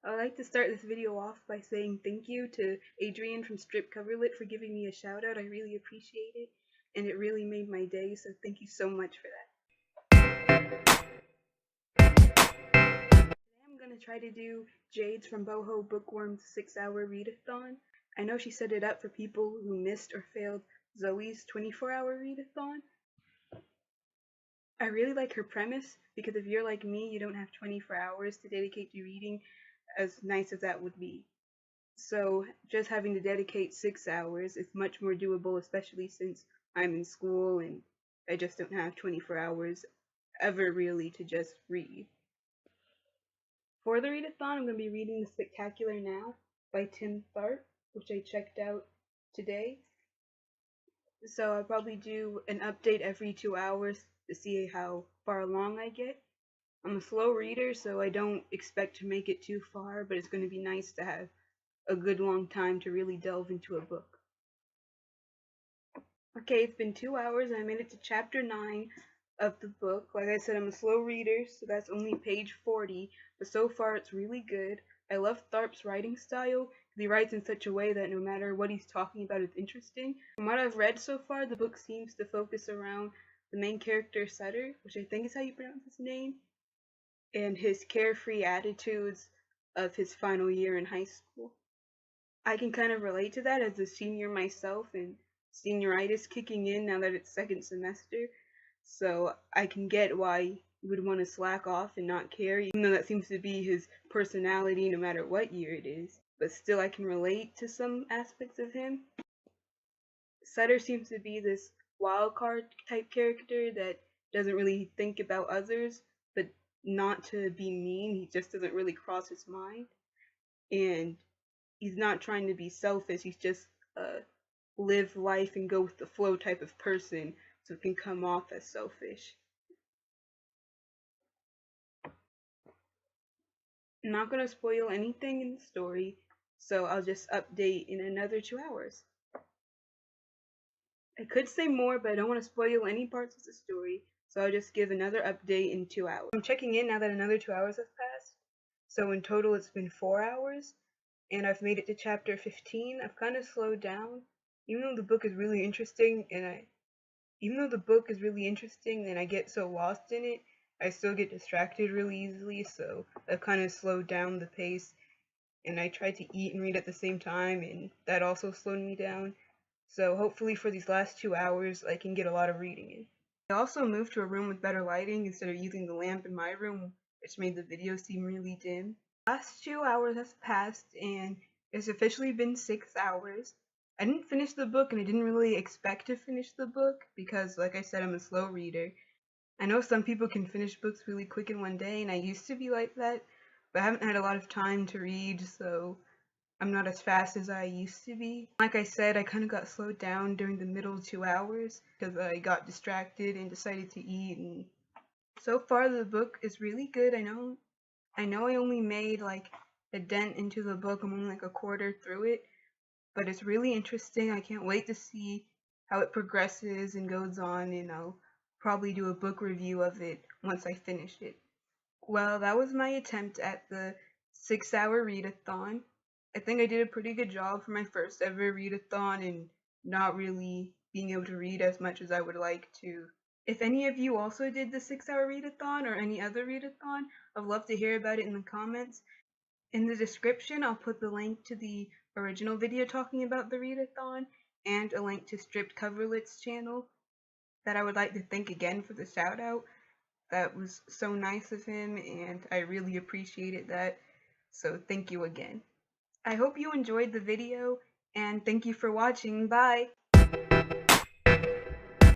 I'd like to start this video off by saying thank you to Adrian from Strip Coverlit for giving me a shout out. I really appreciate it, and it really made my day, so thank you so much for that. Today I'm going to try to do Jade's from Boho Bookworm's 6-hour readathon. I know she set it up for people who missed or failed Zoe's 24-hour readathon. I really like her premise because if you're like me, you don't have 24 hours to dedicate to reading, as nice as that would be. So just having to dedicate 6 hours is much more doable, especially since I'm in school and I just don't have 24 hours ever really to just read. For the readathon, I'm going to be reading The Spectacular Now by Tim Tharp, which I checked out today. So I'll probably do an update every 2 hours to see how far along I get. I'm a slow reader, so I don't expect to make it too far, but it's going to be nice to have a good long time to really delve into a book. Okay, it's been 2 hours and I made it to chapter 9 of the book. Like I said, I'm a slow reader, so that's only page 40, but so far it's really good. I love Tharp's writing style because he writes in such a way that no matter what he's talking about, it's interesting. From what I've read so far, the book seems to focus around the main character, Sutter, which I think is how you pronounce his name, and his carefree attitudes of his final year in high school. I can kind of relate to that as a senior myself, and senioritis kicking in now that it's second semester, so I can get why you would want to slack off and not care, even though that seems to be his personality no matter what year it is. But still, I can relate to some aspects of him. Sutter seems to be this wild card type character that doesn't really think about others, but not to be mean, he just doesn't really cross his mind. And he's not trying to be selfish, he's just live life and go with the flow type of person, so it can come off as selfish. I'm not going to spoil anything in the story, so I'll just update in another 2 hours. I could say more, but I don't want to spoil any parts of the story, so I'll just give another update in 2 hours. I'm checking in now that another 2 hours have passed, so in total it's been 4 hours, and I've made it to chapter 15. I've kind of slowed down, even though the book is really interesting, and I get so lost in it, I still get distracted really easily, so I've kind of slowed down the pace, and I tried to eat and read at the same time, and that also slowed me down. So hopefully for these last 2 hours, I can get a lot of reading in. I also moved to a room with better lighting instead of using the lamp in my room, which made the video seem really dim. The last 2 hours has passed, and it's officially been 6 hours. I didn't finish the book, and I didn't really expect to finish the book because, like I said, I'm a slow reader. I know some people can finish books really quick in one day, and I used to be like that, but I haven't had a lot of time to read, so I'm not as fast as I used to be. Like I said, I kind of got slowed down during the middle 2 hours because I got distracted and decided to eat, and so far the book is really good. I know I only made like a dent into the book. I'm only like a quarter through it, but it's really interesting. I can't wait to see how it progresses and goes on, and I'll probably do a book review of it once I finish it. Well, that was my attempt at the 6-hour readathon. I think I did a pretty good job for my first ever readathon and not really being able to read as much as I would like to. If any of you also did the 6-hour readathon or any other readathon, I'd love to hear about it in the comments. In the description, I'll put the link to the original video talking about the readathon and a link to Stripped Coverlit's channel that I would like to thank again for the shout out. That was so nice of him, and I really appreciated that, so thank you again. I hope you enjoyed the video, and thank you for watching. Bye!